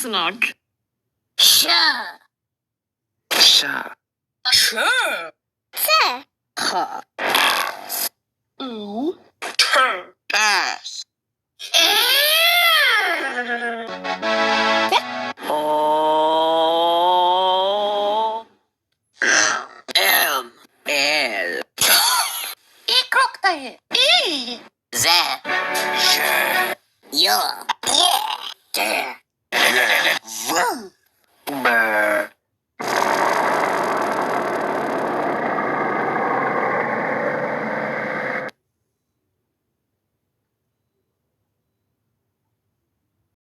snart. Tja! Tja. Kör. Tä! Ha. O. Bäs. Å. M. L. Kroktayı. Z. J. Yo. T.